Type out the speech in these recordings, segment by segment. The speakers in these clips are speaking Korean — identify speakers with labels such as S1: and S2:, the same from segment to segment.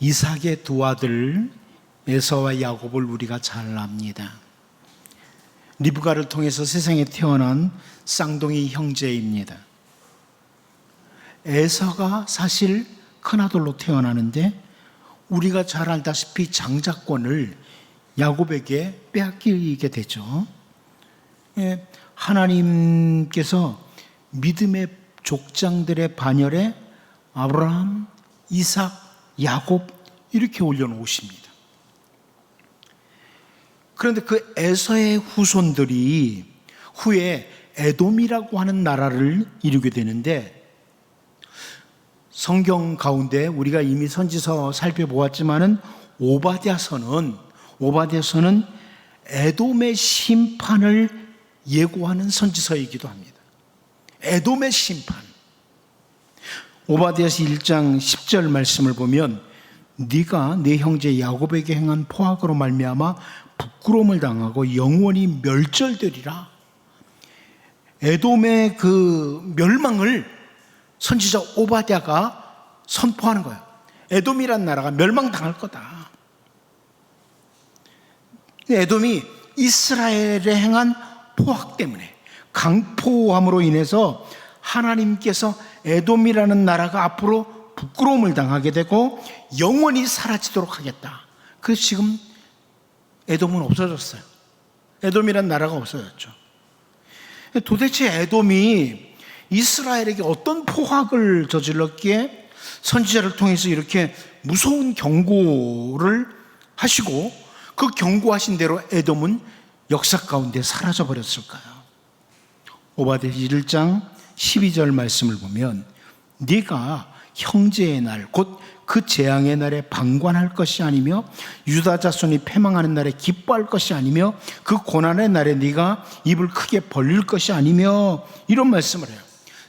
S1: 이삭의 두 아들 에서와 야곱을 우리가 잘 압니다. 리브가를 통해서 세상에 태어난 쌍둥이 형제입니다. 에서가 사실 큰아들로 태어나는데 우리가 잘 알다시피 장자권을 야곱에게 빼앗기게 되죠. 하나님께서 믿음의 족장들의 반열에 아브라함, 이삭, 야곱 이렇게 올려놓으십니다. 그런데 그 에서의 후손들이 후에 에돔이라고 하는 나라를 이루게 되는데, 성경 가운데 우리가 이미 선지서 살펴보았지만은 오바댜서는 에돔의 심판을 예고하는 선지서이기도 합니다. 에돔의 심판. 오바댜서 1장 10절 말씀을 보면 네가 네 형제 야곱에게 행한 포악으로 말미암아 부끄러움을 당하고 영원히 멸절되리라. 에돔의 그 멸망을 선지자 오바댜가 선포하는 거예요. 에돔이란 나라가 멸망당할 거다. 에돔이 이스라엘에 행한 포악 때문에, 강포함으로 인해서 하나님께서 에돔이라는 나라가 앞으로 부끄러움을 당하게 되고 영원히 사라지도록 하겠다. 그래서 지금 에돔은 없어졌어요. 에돔이라는 나라가 없어졌죠. 도대체 에돔이 이스라엘에게 어떤 포악을 저질렀기에 선지자를 통해서 이렇게 무서운 경고를 하시고 그 경고하신 대로 에돔은 역사 가운데 사라져 버렸을까요? 오바댜 1장 12절 말씀을 보면 네가 형제의 날 곧 그 재앙의 날에 방관할 것이 아니며 유다 자손이 패망하는 날에 기뻐할 것이 아니며 그 고난의 날에 네가 입을 크게 벌릴 것이 아니며, 이런 말씀을 해요.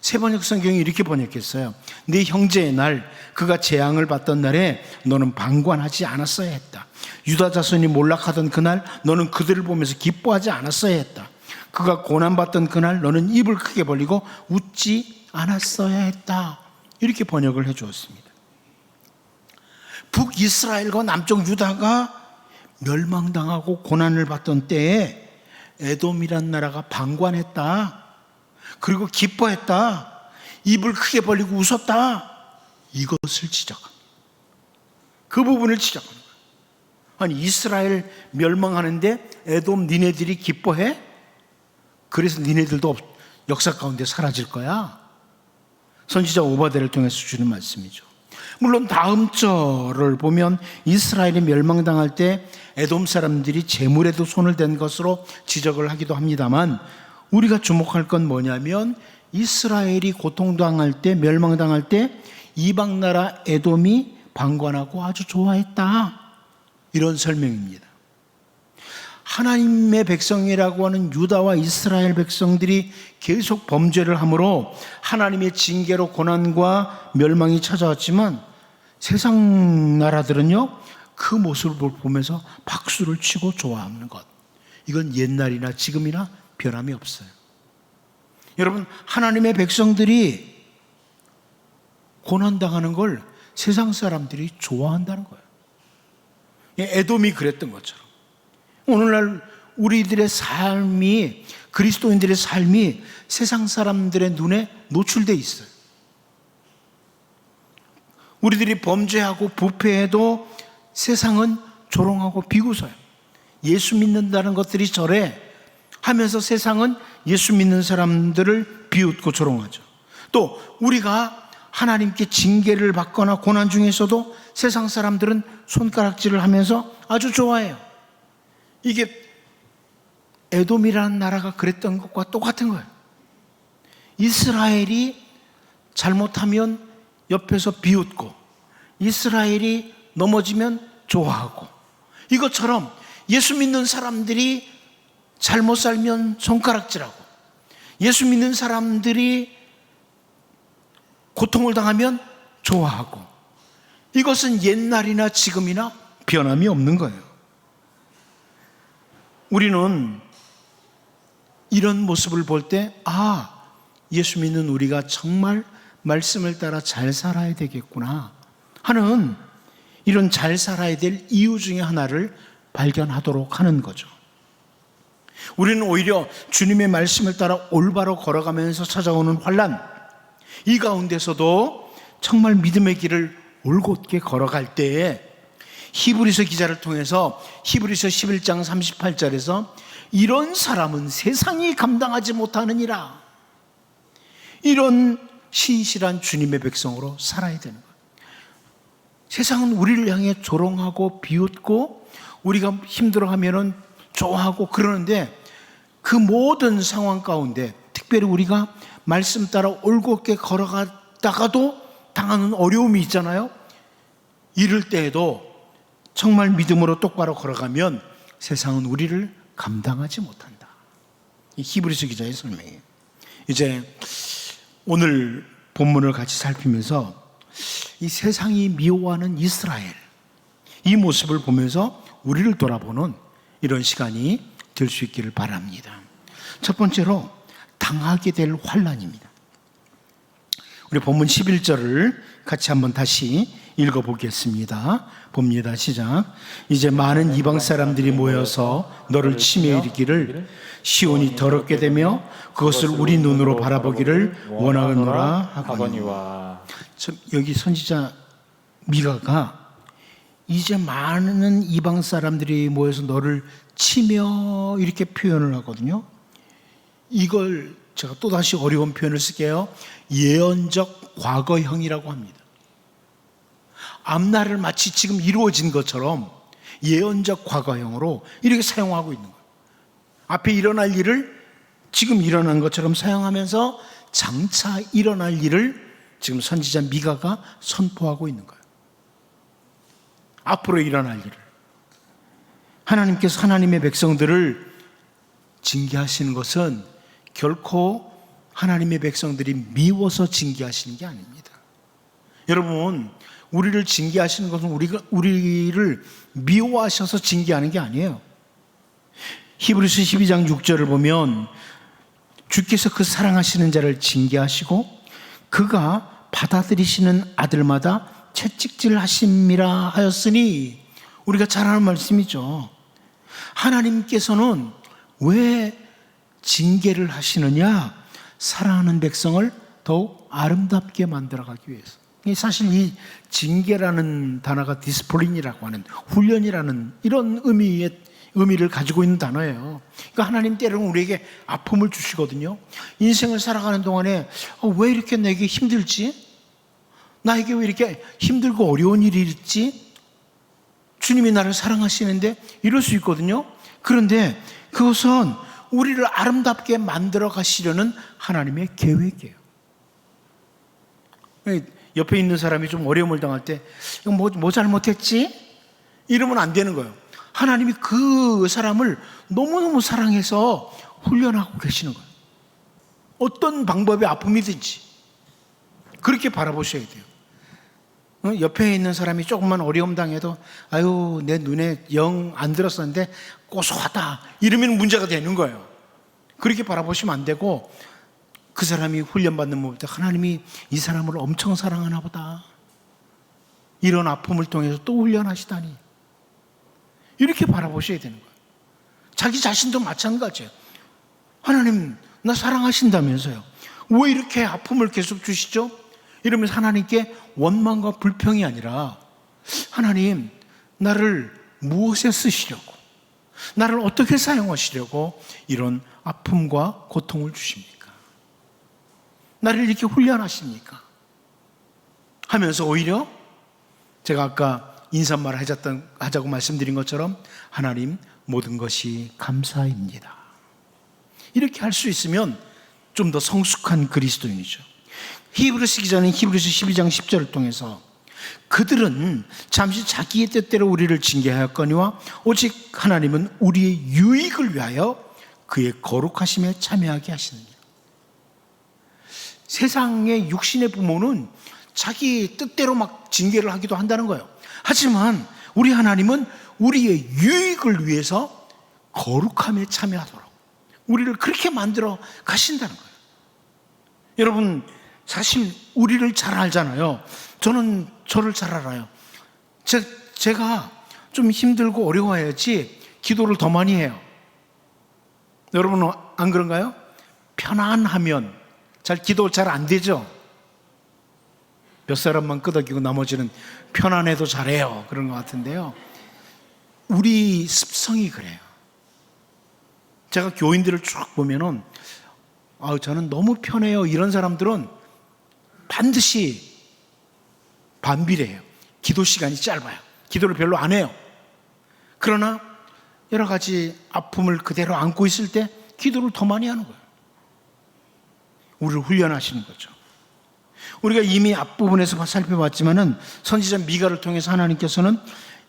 S1: 세번역 성경이 이렇게 번역했어요. 네 형제의 날, 그가 재앙을 받던 날에 너는 방관하지 않았어야 했다. 유다 자손이 몰락하던 그날 너는 그들을 보면서 기뻐하지 않았어야 했다. 그가 고난받던 그날 너는 입을 크게 벌리고 웃지 않았어야 했다. 이렇게 번역을 해 주었습니다. 북이스라엘과 남쪽 유다가 멸망당하고 고난을 받던 때에 에돔이란 나라가 방관했다. 그리고 기뻐했다. 입을 크게 벌리고 웃었다. 이것을 지적합니다. 그 부분을 지적합니다. 아니, 이스라엘 멸망하는데 에돔 니네들이 기뻐해? 그래서 니네들도 역사 가운데 사라질 거야? 선지자 오바댜를 통해서 주는 말씀이죠. 물론 다음 절을 보면 이스라엘이 멸망당할 때 에돔 사람들이 재물에도 손을 댄 것으로 지적을 하기도 합니다만, 우리가 주목할 건 뭐냐면 이스라엘이 고통당할 때, 멸망당할 때 이방 나라 에돔이 방관하고 아주 좋아했다, 이런 설명입니다. 하나님의 백성이라고 하는 유다와 이스라엘 백성들이 계속 범죄를 함으로 하나님의 징계로 고난과 멸망이 찾아왔지만, 세상 나라들은요 그 모습을 보면서 박수를 치고 좋아하는 것, 이건 옛날이나 지금이나 변함이 없어요. 여러분, 하나님의 백성들이 고난당하는 걸 세상 사람들이 좋아한다는 거예요. 에돔이 그랬던 것처럼 오늘날 우리들의 삶이, 그리스도인들의 삶이 세상 사람들의 눈에 노출되어 있어요. 우리들이 범죄하고 부패해도 세상은 조롱하고 비웃어요. 예수 믿는다는 것들이 저래 하면서 세상은 예수 믿는 사람들을 비웃고 조롱하죠. 또 우리가 하나님께 징계를 받거나 고난 중에서도 세상 사람들은 손가락질을 하면서 아주 좋아해요. 이게 에돔이라는 나라가 그랬던 것과 똑같은 거예요. 이스라엘이 잘못하면 옆에서 비웃고, 이스라엘이 넘어지면 좋아하고, 이것처럼 예수 믿는 사람들이 잘못 살면 손가락질하고, 예수 믿는 사람들이 고통을 당하면 좋아하고, 이것은 옛날이나 지금이나 변함이 없는 거예요. 우리는 이런 모습을 볼 때, 예수 믿는 우리가 정말 말씀을 따라 잘 살아야 되겠구나 하는 이런 잘 살아야 될 이유 중에 하나를 발견하도록 하는 거죠. 우리는 오히려 주님의 말씀을 따라 올바로 걸어가면서 찾아오는 환난, 이 가운데서도 정말 믿음의 길을 올곧게 걸어갈 때에 히브리서 기자를 통해서 히브리서 11장 38절에서 이런 사람은 세상이 감당하지 못하느니라, 이런 신실한 주님의 백성으로 살아야 되는 거예요. 세상은 우리를 향해 조롱하고 비웃고 우리가 힘들어하면 좋아하고 그러는데, 그 모든 상황 가운데 특별히 우리가 말씀 따라 올곧게 걸어가다가도 당하는 어려움이 있잖아요. 이럴 때에도 정말 믿음으로 똑바로 걸어가면 세상은 우리를 감당하지 못한다. 이 히브리서 기자의 설명이에요. 이제 오늘 본문을 같이 살피면서 이 세상이 미워하는 이스라엘, 이 모습을 보면서 우리를 돌아보는 이런 시간이 될 수 있기를 바랍니다. 첫 번째로 당하게 될 환난입니다. 우리 본문 11절을 같이 한번 다시 읽어보겠습니다. 봅니다. 시작. 이제 많은 이방 사람들이 모여서 너를 치며 이르기를 시온이 더럽게 되며 그것을 우리 눈으로 바라보기를 원하노라 하거니와. 여기 선지자 미가가 이제 많은 이방 사람들이 모여서 너를 치며 이렇게 표현을 하거든요. 이걸 제가 또다시 어려운 표현을 쓸게요. 예언적 과거형이라고 합니다. 앞날을 마치 지금 이루어진 것처럼 예언적 과거형으로 이렇게 사용하고 있는 거예요. 앞에 일어날 일을 지금 일어난 것처럼 사용하면서 장차 일어날 일을 지금 선지자 미가가 선포하고 있는 거예요. 앞으로 일어날 일을. 하나님께서 하나님의 백성들을 징계하시는 것은 결코 하나님의 백성들이 미워서 징계하시는 게 아닙니다. 여러분, 우리를 징계하시는 것은 우리를 미워하셔서 징계하는 게 아니에요. 히브리서 12장 6절을 보면 주께서 그 사랑하시는 자를 징계하시고 그가 받아들이시는 아들마다 채찍질 하심이라 하였으니, 우리가 잘 아는 말씀이죠. 하나님께서는 왜 징계를 하시느냐? 사랑하는 백성을 더욱 아름답게 만들어가기 위해서. 사실 이 징계라는 단어가 디스플린이라고 하는, 훈련이라는 이런 의미를 가지고 있는 단어예요. 그러니까 하나님 때로는 우리에게 아픔을 주시거든요. 인생을 살아가는 동안에 왜 이렇게 내게 힘들지? 나에게 왜 이렇게 힘들고 어려운 일이 있지? 주님이 나를 사랑하시는데 이럴 수 있거든요. 그런데 그것은 우리를 아름답게 만들어 가시려는 하나님의 계획이에요. 옆에 있는 사람이 좀 어려움을 당할 때 이거 뭐 잘못했지? 이러면 안 되는 거예요. 하나님이 그 사람을 너무너무 사랑해서 훈련하고 계시는 거예요. 어떤 방법의 아픔이든지 그렇게 바라보셔야 돼요. 옆에 있는 사람이 조금만 어려움 당해도 아유 내 눈에 영 안 들었었는데 고소하다 이러면 문제가 되는 거예요. 그렇게 바라보시면 안 되고, 그 사람이 훈련받는 모습, 하나님이 이 사람을 엄청 사랑하나 보다, 이런 아픔을 통해서 또 훈련하시다니, 이렇게 바라보셔야 되는 거예요. 자기 자신도 마찬가지예요. 하나님 나 사랑하신다면서요, 왜 이렇게 아픔을 계속 주시죠? 이러면서 하나님께 원망과 불평이 아니라, 하나님 나를 무엇에 쓰시려고, 나를 어떻게 사용하시려고 이런 아픔과 고통을 주십니까? 나를 이렇게 훈련하십니까? 하면서 오히려 제가 아까 인사말 하자고 말씀드린 것처럼 하나님 모든 것이 감사입니다, 이렇게 할 수 있으면 좀 더 성숙한 그리스도인이죠. 히브리서 기자는 히브리서 12장 10절을 통해서 그들은 잠시 자기의 뜻대로 우리를 징계하였거니와 오직 하나님은 우리의 유익을 위하여 그의 거룩하심에 참여하게 하시느니라. 세상의 육신의 부모는 자기 뜻대로 막 징계를 하기도 한다는 거예요. 하지만 우리 하나님은 우리의 유익을 위해서 거룩함에 참여하도록 우리를 그렇게 만들어 가신다는 거예요. 여러분, 사실 우리를 잘 알잖아요. 저는 저를 잘 알아요. 제가 좀 힘들고 어려워야지 기도를 더 많이 해요. 여러분은 안 그런가요? 편안하면 기도 잘 안 되죠? 몇 사람만 끄덕이고 나머지는 편안해도 잘해요. 그런 것 같은데요. 우리 습성이 그래요. 제가 교인들을 쭉 보면은 저는 너무 편해요. 이런 사람들은 반드시 반비례해요. 기도 시간이 짧아요. 기도를 별로 안 해요. 그러나 여러 가지 아픔을 그대로 안고 있을 때 기도를 더 많이 하는 거예요. 우리를 훈련하시는 거죠. 우리가 이미 앞부분에서 살펴봤지만은 선지자 미가를 통해서 하나님께서는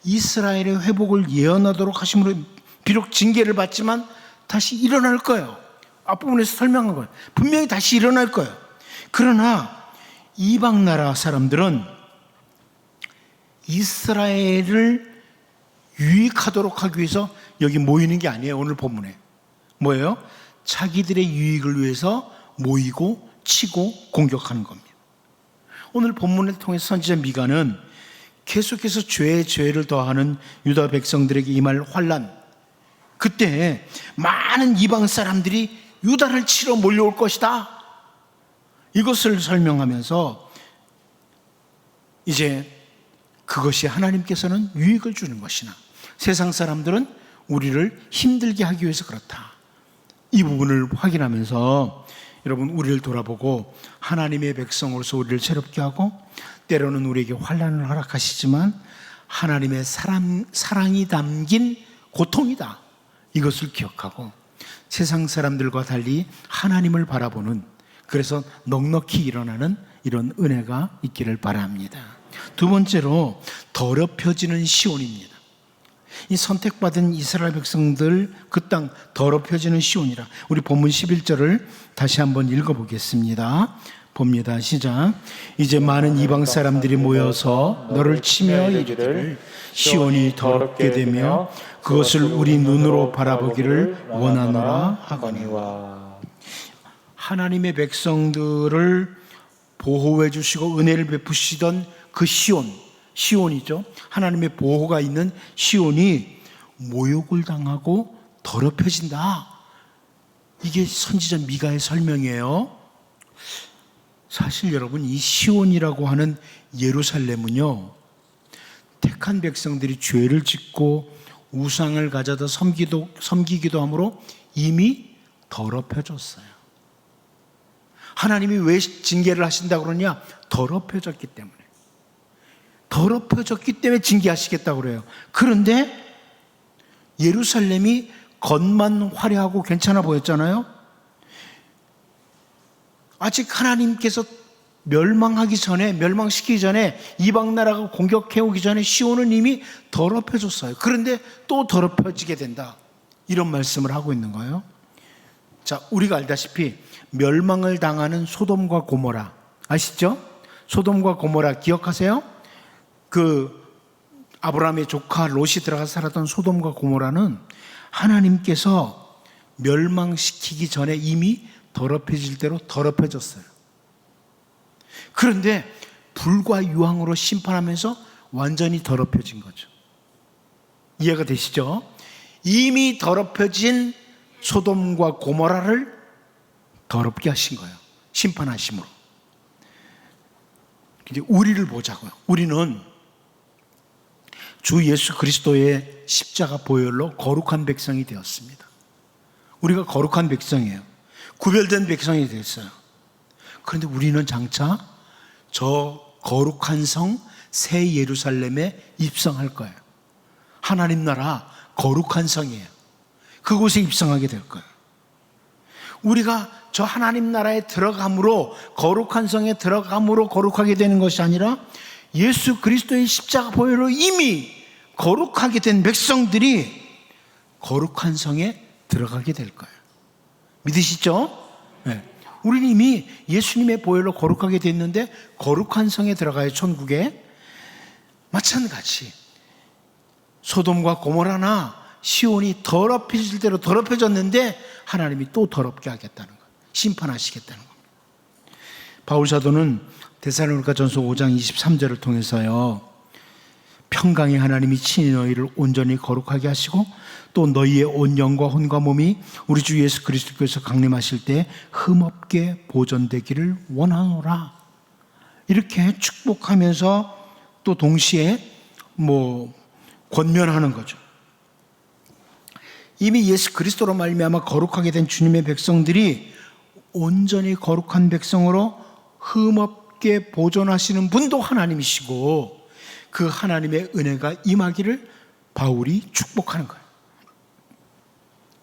S1: 이스라엘의 회복을 예언하도록 하심으로 비록 징계를 받지만 다시 일어날 거예요. 앞부분에서 설명한 거예요. 분명히 다시 일어날 거예요. 그러나 이방 나라 사람들은 이스라엘을 유익하도록 하기 위해서 여기 모이는 게 아니에요. 오늘 본문에 뭐예요? 자기들의 유익을 위해서 모이고 치고 공격하는 겁니다. 오늘 본문을 통해서 선지자 미가는 계속해서 죄에 죄를 더하는 유다 백성들에게 임할 환난, 그때 많은 이방 사람들이 유다를 치러 몰려올 것이다, 이것을 설명하면서 이제 그것이 하나님께서는 유익을 주는 것이나 세상 사람들은 우리를 힘들게 하기 위해서 그렇다, 이 부분을 확인하면서 여러분, 우리를 돌아보고 하나님의 백성으로서 우리를 새롭게 하고 때로는 우리에게 환난을 허락하시지만 하나님의 사랑이 담긴 고통이다, 이것을 기억하고 세상 사람들과 달리 하나님을 바라보는, 그래서 넉넉히 일어나는 이런 은혜가 있기를 바랍니다. 두 번째로 더럽혀지는 시온입니다. 이 선택받은 이스라엘 백성들 그 땅 더럽혀지는 시온이라. 우리 본문 11절을 다시 한번 읽어보겠습니다. 봅니다. 시작. 이제 많은 이방 사람들이 모여서 너를 치며 이르기를 시온이 더럽게 되며 그것을 우리 눈으로 바라보기를 원하노라 하거니와. 하나님의 백성들을 보호해 주시고 은혜를 베푸시던 그 시온이죠. 하나님의 보호가 있는 시온이 모욕을 당하고 더럽혀진다, 이게 선지자 미가의 설명이에요. 사실 여러분, 이 시온이라고 하는 예루살렘은요, 택한 백성들이 죄를 짓고 우상을 가져다 섬기기도 함으로 이미 더럽혀졌어요. 하나님이 왜 징계를 하신다고 그러냐? 더럽혀졌기 때문에. 더럽혀졌기 때문에 징계하시겠다고 그래요. 그런데 예루살렘이 겉만 화려하고 괜찮아 보였잖아요. 아직 하나님께서 멸망시키기 전에, 이방 나라가 공격해오기 전에 시온은 이미 더럽혀졌어요. 그런데 또 더럽혀지게 된다, 이런 말씀을 하고 있는 거예요. 자, 우리가 알다시피 멸망을 당하는 소돔과 고모라 아시죠? 소돔과 고모라 기억하세요? 그 아브라함의 조카 롯이 들어가서 살았던 소돔과 고모라는 하나님께서 멸망시키기 전에 이미 더럽혀질 대로 더럽혀졌어요. 그런데 불과 유황으로 심판하면서 완전히 더럽혀진 거죠. 이해가 되시죠? 이미 더럽혀진 소돔과 고모라를 더럽게 하신 거예요. 심판하심으로. 이제 우리를 보자고요. 우리는 주 예수 그리스도의 십자가 보혈로 거룩한 백성이 되었습니다. 우리가 거룩한 백성이에요. 구별된 백성이 됐어요. 그런데 우리는 장차 저 거룩한 성 새 예루살렘에 입성할 거예요. 하나님 나라 거룩한 성이에요. 그곳에 입성하게 될 거예요. 우리가 저 하나님 나라에 들어감으로, 거룩한 성에 들어감으로 거룩하게 되는 것이 아니라 예수 그리스도의 십자가 보혈로 이미 거룩하게 된 백성들이 거룩한 성에 들어가게 될 거예요. 믿으시죠? 네. 우리는 이미 예수님의 보혈로 거룩하게 됐는데 거룩한 성에 들어가요. 천국에. 마찬가지 소돔과 고모라나 시온이 더럽혀질 대로 더럽혀졌는데 하나님이 또 더럽게 하겠다는 거예요. 심판하시겠다는 겁니다. 바울 사도는 데살로니가 전서 5장 23절을 통해서요, 평강의 하나님이 친히 너희를 온전히 거룩하게 하시고 또 너희의 온 영과 혼과 몸이 우리 주 예수 그리스도께서 강림하실 때 흠없게 보존되기를 원하노라. 이렇게 축복하면서 또 동시에 권면하는 거죠. 이미 예수 그리스도로 말미암아 거룩하게 된 주님의 백성들이 온전히 거룩한 백성으로 흠없게 보존하시는 분도 하나님이시고 그 하나님의 은혜가 임하기를 바울이 축복하는 거예요.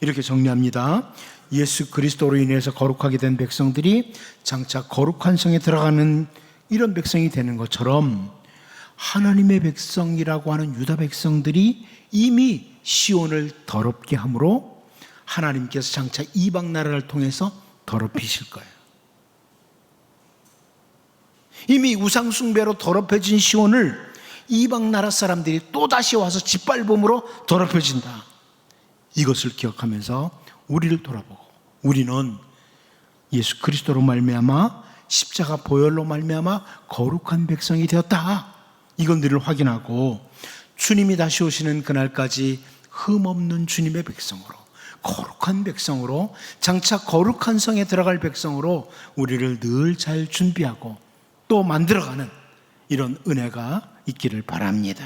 S1: 이렇게 정리합니다. 예수 그리스도로 인해서 거룩하게 된 백성들이 장차 거룩한 성에 들어가는 이런 백성이 되는 것처럼 하나님의 백성이라고 하는 유다 백성들이 이미 시온을 더럽게 함으로 하나님께서 장차 이방 나라를 통해서 더럽히실 거예요. 이미 우상 숭배로 더럽혀진 시온을 이방 나라 사람들이 또다시 와서 짓밟음으로 더럽혀진다. 이것을 기억하면서 우리를 돌아보고 우리는 예수 그리스도로 말미암아 십자가 보혈로 말미암아 거룩한 백성이 되었다. 이건 늘 확인하고 주님이 다시 오시는 그날까지 흠없는 주님의 백성으로 거룩한 백성으로 장차 거룩한 성에 들어갈 백성으로 우리를 늘 잘 준비하고 또 만들어가는 이런 은혜가 있기를 바랍니다.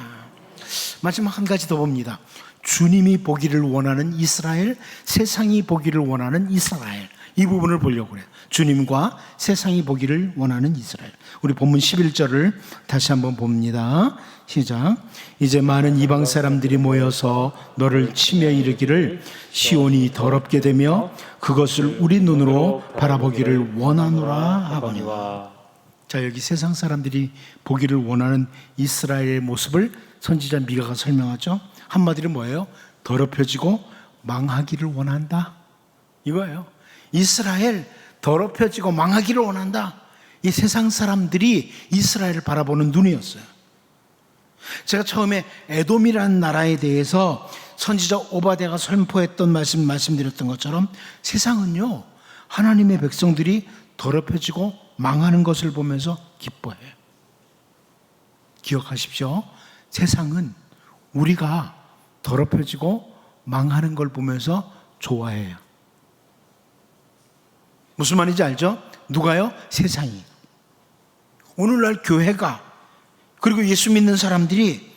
S1: 마지막 한 가지 더 봅니다. 주님이 보기를 원하는 이스라엘, 세상이 보기를 원하는 이스라엘. 이 부분을 보려고 해요. 주님과 세상이 보기를 원하는 이스라엘. 우리 본문 11절을 다시 한번 봅니다. 시작. 이제 많은 이방 사람들이 모여서 너를 치며 이르기를 시온이 더럽게 되며 그것을 우리 눈으로 바라보기를 원하노라 하거니와. 자, 여기 세상 사람들이 보기를 원하는 이스라엘의 모습을 선지자 미가가 설명하죠. 한마디로 뭐예요? 더럽혀지고 망하기를 원한다. 이거예요. 이스라엘 더럽혀지고 망하기를 원한다. 이 세상 사람들이 이스라엘을 바라보는 눈이었어요. 제가 처음에 에돔이라는 나라에 대해서 선지자 오바댜가 선포했던 말씀드렸던 것처럼 세상은요, 하나님의 백성들이 더럽혀지고 망하는 것을 보면서 기뻐해요. 기억하십시오. 세상은 우리가 더럽혀지고 망하는 걸 보면서 좋아해요. 무슨 말인지 알죠? 누가요? 세상이. 오늘날 교회가 그리고 예수 믿는 사람들이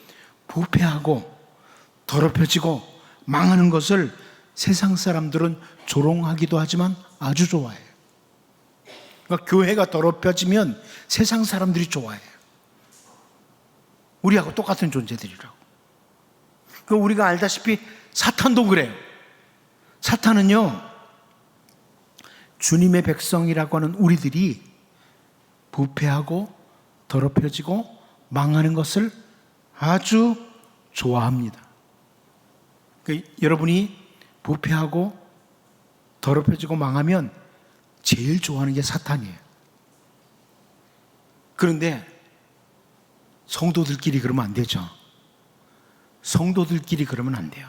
S1: 부패하고 더럽혀지고 망하는 것을 세상 사람들은 조롱하기도 하지만 아주 좋아해요. 그러니까 교회가 더럽혀지면 세상 사람들이 좋아해요. 우리하고 똑같은 존재들이라고. 그러니까 우리가 알다시피 사탄도 그래요. 사탄은요, 주님의 백성이라고 하는 우리들이 부패하고 더럽혀지고 망하는 것을 아주 좋아합니다. 그러니까 여러분이 부패하고 더럽혀지고 망하면 제일 좋아하는 게 사탄이에요. 그런데 성도들끼리 그러면 안 되죠. 성도들끼리 그러면 안 돼요.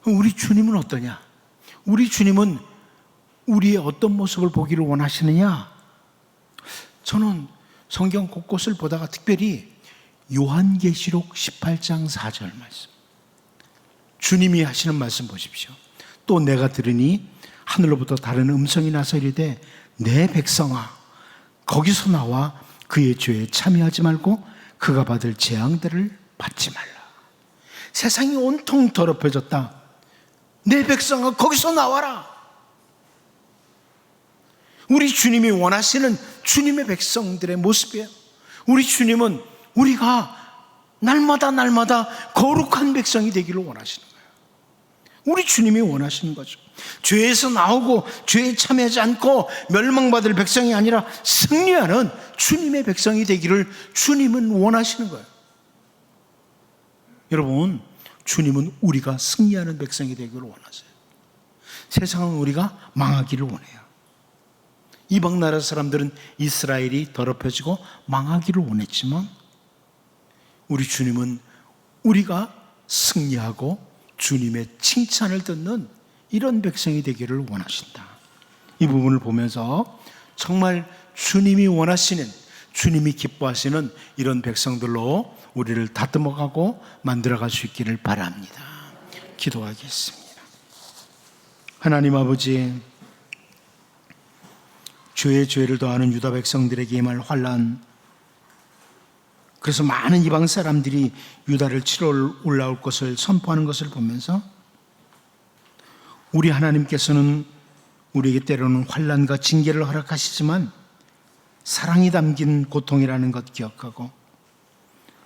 S1: 우리 주님은 어떠냐? 우리 주님은 우리의 어떤 모습을 보기를 원하시느냐? 저는 성경 곳곳을 보다가 특별히 요한계시록 18장 4절 말씀, 주님이 하시는 말씀 보십시오. 또 내가 들으니 하늘로부터 다른 음성이 나서 이르되 내 백성아 거기서 나와 그의 죄에 참여하지 말고 그가 받을 재앙들을 받지 말라. 세상이 온통 더럽혀졌다. 내 백성아 거기서 나와라. 우리 주님이 원하시는 주님의 백성들의 모습이에요. 우리 주님은 우리가 날마다 거룩한 백성이 되기를 원하시는 거예요. 우리 주님이 원하시는 거죠. 죄에서 나오고 죄에 참여하지 않고 멸망받을 백성이 아니라 승리하는 주님의 백성이 되기를 주님은 원하시는 거예요. 여러분, 주님은 우리가 승리하는 백성이 되기를 원하세요. 세상은 우리가 망하기를 원해요. 이방 나라 사람들은 이스라엘이 더럽혀지고 망하기를 원했지만 우리 주님은 우리가 승리하고 주님의 칭찬을 듣는 이런 백성이 되기를 원하신다. 이 부분을 보면서 정말 주님이 원하시는 주님이 기뻐하시는 이런 백성들로 우리를 다듬어가고 만들어갈 수 있기를 바랍니다. 기도하겠습니다. 하나님 아버지, 죄의 죄를 더하는 유다 백성들에게 임할 환난, 그래서 많은 이방 사람들이 유다를 치러 올라올 것을 선포하는 것을 보면서 우리 하나님께서는 우리에게 때로는 환난과 징계를 허락하시지만 사랑이 담긴 고통이라는 것 기억하고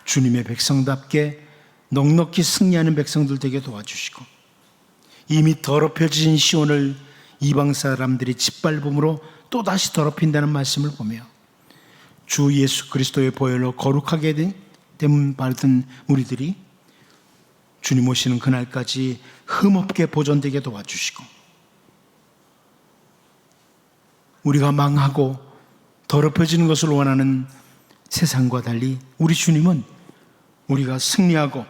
S1: 주님의 백성답게 넉넉히 승리하는 백성들 되게 도와주시고, 이미 더럽혀진 시온을 이방 사람들이 짓밟음으로 또다시 더럽힌다는 말씀을 보며 주 예수 그리스도의 보혈로 거룩하게 됨 받은 우리들이 주님 오시는 그날까지 흠없게 보존되게 도와주시고, 우리가 망하고 더럽혀지는 것을 원하는 세상과 달리 우리 주님은 우리가 승리하고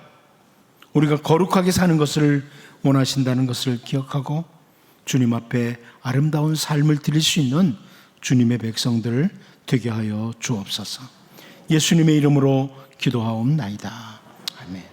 S1: 우리가 거룩하게 사는 것을 원하신다는 것을 기억하고 주님 앞에 아름다운 삶을 드릴 수 있는 주님의 백성들 되게 하여 주옵소서. 예수님의 이름으로 기도하옵나이다. 아멘.